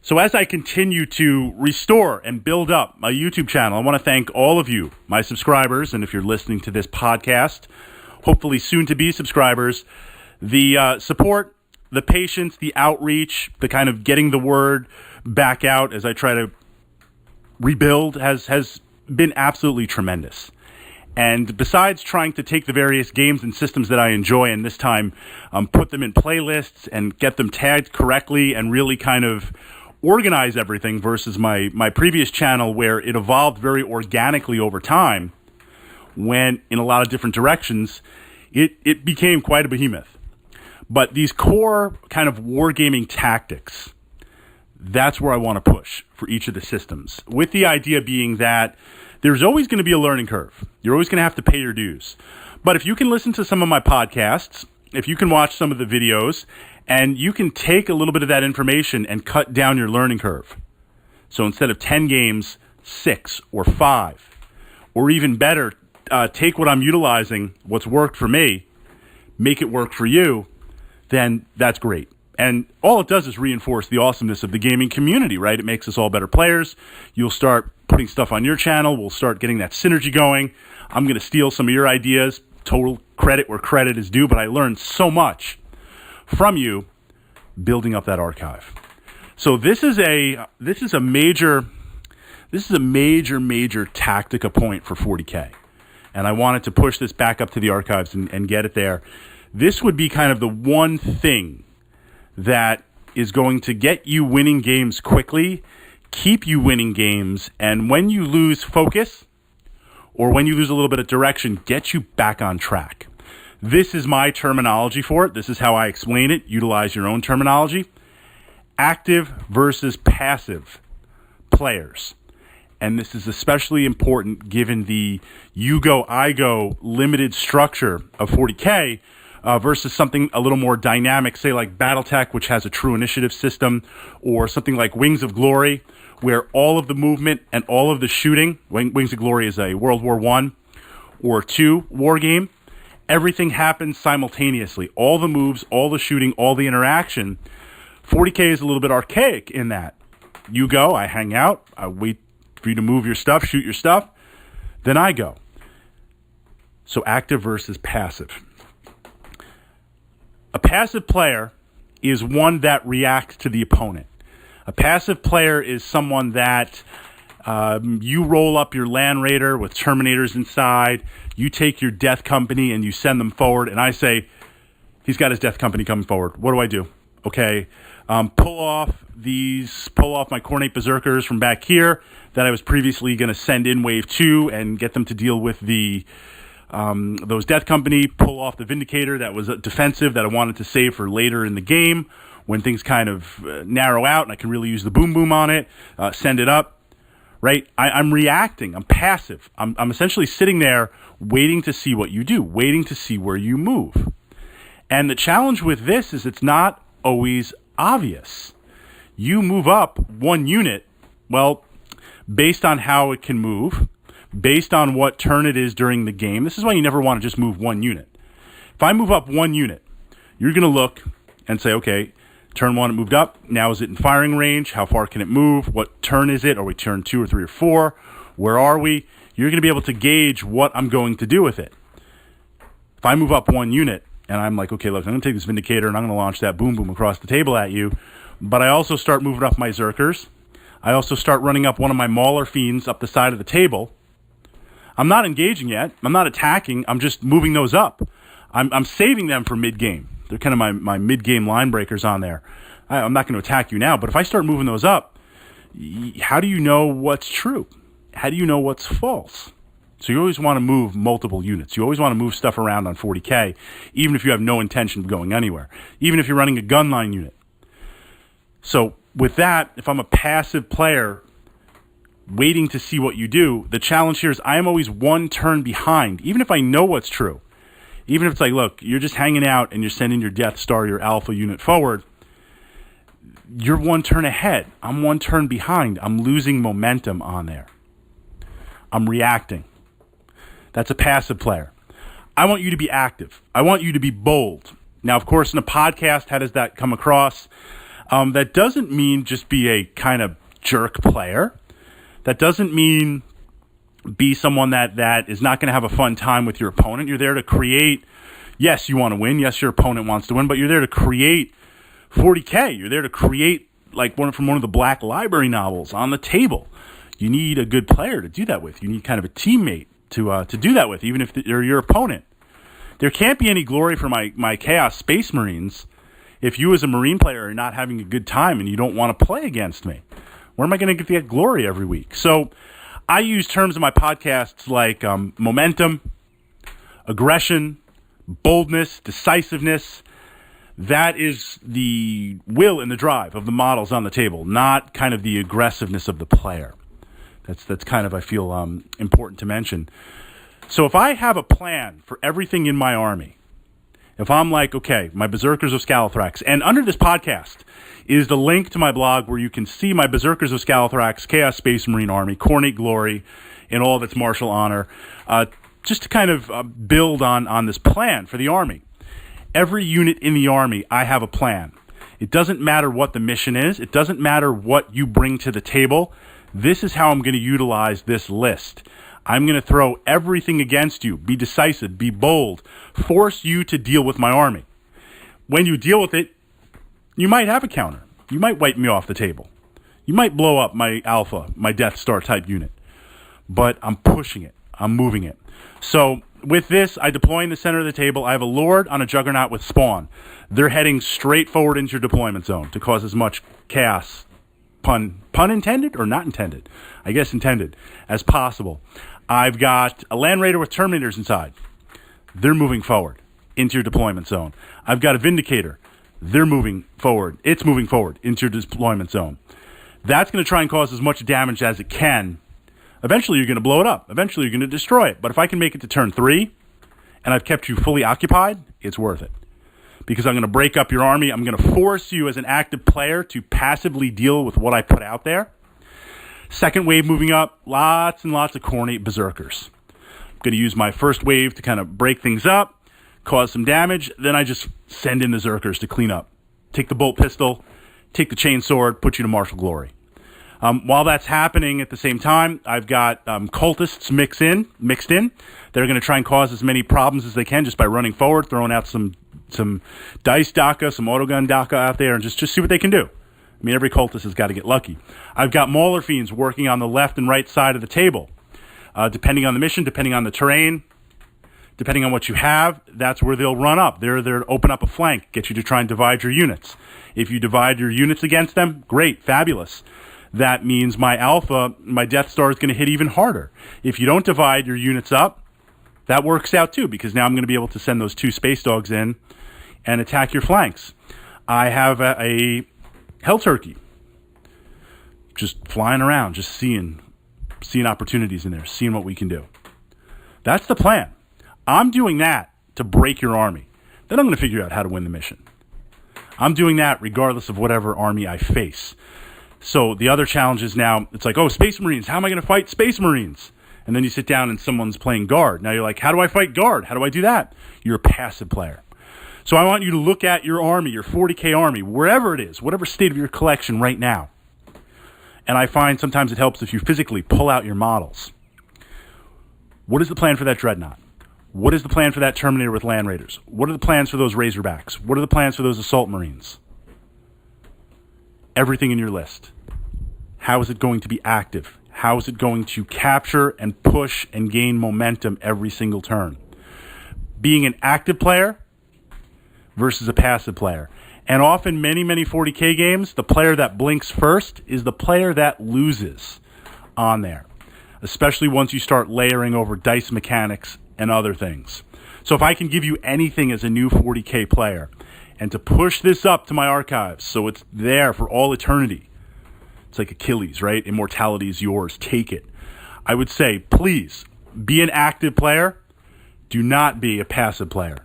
So as I continue to restore and build up my YouTube channel, I want to thank all of you, my subscribers, and if you're listening to this podcast, hopefully soon-to-be subscribers, the support, the patience, the outreach, the kind of getting the word back out as I try to rebuild has been absolutely tremendous. And besides trying to take the various games and systems that I enjoy and this time put them in playlists and get them tagged correctly and really kind of organize everything versus my previous channel where it evolved very organically over time, went in a lot of different directions, it became quite a behemoth. But these core kind of wargaming tactics, that's where I want to push for each of the systems, with the idea being that there's always going to be a learning curve. You're always going to have to pay your dues. But if you can listen to some of my podcasts, if you can watch some of the videos, and you can take a little bit of that information and cut down your learning curve. So instead of 10 games, 6 or 5, or even better, take what I'm utilizing, what's worked for me, make it work for you, then that's great. And all it does is reinforce the awesomeness of the gaming community, right? It makes us all better players. You'll start putting stuff on your channel. We'll start getting that synergy going. I'm going to steal some of your ideas. Total credit where credit is due, but I learned so much from you building up that archive. So this is a major tactica point for 40K. And I wanted to push this back up to the archives and get it there. This would be kind of the one thing that is going to get you winning games quickly, keep you winning games, and when you lose focus or when you lose a little bit of direction, get you back on track. This is my terminology for it. This is how I explain it. Utilize your own terminology. Active versus passive players. And this is especially important given the you go, I go limited structure of 40K versus something a little more dynamic, say like Battletech, which has a true initiative system, or something like Wings of Glory, where all of the movement and all of the shooting, Wings of Glory is a World War I or II war game, everything happens simultaneously. All the moves, all the shooting, all the interaction. 40K is a little bit archaic in that. You go, I hang out, I wait for you to move your stuff, shoot your stuff, then I go. So active versus passive. A passive player is one that reacts to the opponent. A passive player is someone that you roll up your Land Raider with Terminators inside, you take your Death Company and you send them forward, and I say, he's got his Death Company coming forward. What do I do? Okay, pull off my Cornate Berserkers from back here that I was previously going to send in Wave 2 and get them to deal with those Death Company, pull off the Vindicator that was defensive that I wanted to save for later in the game when things kind of narrow out and I can really use the boom boom on it, send it up, right? I'm reacting. I'm passive. I'm essentially sitting there waiting to see what you do, waiting to see where you move. And the challenge with this is it's not always obvious. You move up one unit, well, based on how it can move, based on what turn it is during the game. This is why you never want to just move one unit. If I move up one unit, you're going to look and say, okay, turn 1 it moved up. Now is it in firing range? How far can it move? What turn is it? Are we turn 2 or 3 or 4? Where are we? You're going to be able to gauge what I'm going to do with it. If I move up one unit and I'm like, okay, look, I'm going to take this Vindicator and I'm going to launch that boom boom across the table at you, but I also start moving up my Zerkers. I also start running up one of my Mauler Fiends up the side of the table. I'm not engaging yet. I'm not attacking. I'm just moving those up. I'm saving them for mid-game. They're kind of my mid-game line breakers on there. I'm not going to attack you now, but if I start moving those up, how do you know what's true? How do you know what's false? So you always want to move multiple units. You always want to move stuff around on 40K, even if you have no intention of going anywhere, even if you're running a gunline unit. So with that, if I'm a passive player waiting to see what you do, the challenge here is I am always one turn behind, even if I know what's true. Even if it's like, look, you're just hanging out and you're sending your Death Star, your Alpha unit forward, you're one turn ahead. I'm one turn behind. I'm losing momentum on there. I'm reacting. That's a passive player. I want you to be active. I want you to be bold. Now, of course, in a podcast, how does that come across? That doesn't mean just be a kind of jerk player. That doesn't mean be someone that is not going to have a fun time with your opponent. You're there to create. Yes, you want to win. Yes, your opponent wants to win, but you're there to create 40K. You're there to create like one of the Black Library novels on the table. You need a good player to do that with. You need kind of a teammate to do that with, even if they're your opponent. There can't be any glory for my Chaos Space Marines if you as a Marine player are not having a good time and you don't want to play against me. Where am I going to get that glory every week? So I use terms in my podcasts like momentum, aggression, boldness, decisiveness. That is the will and the drive of the models on the table, not kind of the aggressiveness of the player. That's kind of, I feel, important to mention. So if I have a plan for everything in my army, if I'm like, okay, my Berserkers of Scalathrax, and under this podcast is the link to my blog where you can see my Berserkers of Scalathrax, Chaos Space Marine Army, Cornate Glory, and all of its martial honor, just to kind of build on this plan for the army. Every unit in the army, I have a plan. It doesn't matter what the mission is. It doesn't matter what you bring to the table. This is how I'm going to utilize this list. I'm going to throw everything against you. Be decisive. Be bold. Force you to deal with my army. When you deal with it, you might have a counter. You might wipe me off the table. You might blow up my Alpha, my Death Star type unit. But I'm pushing it. I'm moving it. So with this, I deploy in the center of the table. I have a Lord on a Juggernaut with Spawn. They're heading straight forward into your deployment zone to cause as much chaos, pun intended or not intended? I guess intended, as possible. I've got a Land Raider with Terminators inside. They're moving forward into your deployment zone. I've got a Vindicator. They're moving forward. It's moving forward into your deployment zone. That's going to try and cause as much damage as it can. Eventually, you're going to blow it up. Eventually, you're going to destroy it. But if I can make it to turn 3, and I've kept you fully occupied, it's worth it. Because I'm going to break up your army. I'm going to force you as an active player to passively deal with what I put out there. Second wave moving up, lots and lots of Cornate Berserkers. I'm going to use my first wave to kind of break things up, cause some damage. Then I just send in the Zerkers to clean up. Take the bolt pistol, take the chain sword, put you to martial glory. While that's happening at the same time, I've got cultists mixed in. They're going to try and cause as many problems as they can just by running forward, throwing out some dice DACA, some autogun DACA out there, and just see what they can do. I mean, every cultist has got to get lucky. I've got Mauler Fiends working on the left and right side of the table. Depending on the mission, depending on the terrain, depending on what you have, that's where they'll run up. They're there to open up a flank, get you to try and divide your units. If you divide your units against them, great, fabulous. That means my Alpha, my Death Star is going to hit even harder. If you don't divide your units up, that works out too, because now I'm going to be able to send those 2 Space Dogs in and attack your flanks. I have a Hell Turkey just flying around, just seeing opportunities in there, seeing what we can do. That's the plan. I'm doing that to break your army. Then I'm going to figure out how to win the mission. I'm doing that regardless of whatever army I face. So the other challenge is now, it's like, oh, Space Marines, how am I going to fight Space Marines? And then you sit down and someone's playing guard. Now you're like, how do I fight guard? How do I do that? You're a passive player. So I want you to look at your army, your 40K army, wherever it is, whatever state of your collection right now. And I find sometimes it helps if you physically pull out your models. What is the plan for that Dreadnought? What is the plan for that Terminator with Land Raiders? What are the plans for those Razorbacks? What are the plans for those Assault Marines? Everything in your list. How is it going to be active? How is it going to capture and push and gain momentum every single turn? Being an active player versus a passive player. And often, many 40K games, the player that blinks first is the player that loses on there. Especially once you start layering over dice mechanics and other things. So if I can give you anything as a new 40K player, and to push this up to my archives so it's there for all eternity. It's like Achilles, right? Immortality is yours. Take it. I would say, please, be an active player. Do not be a passive player.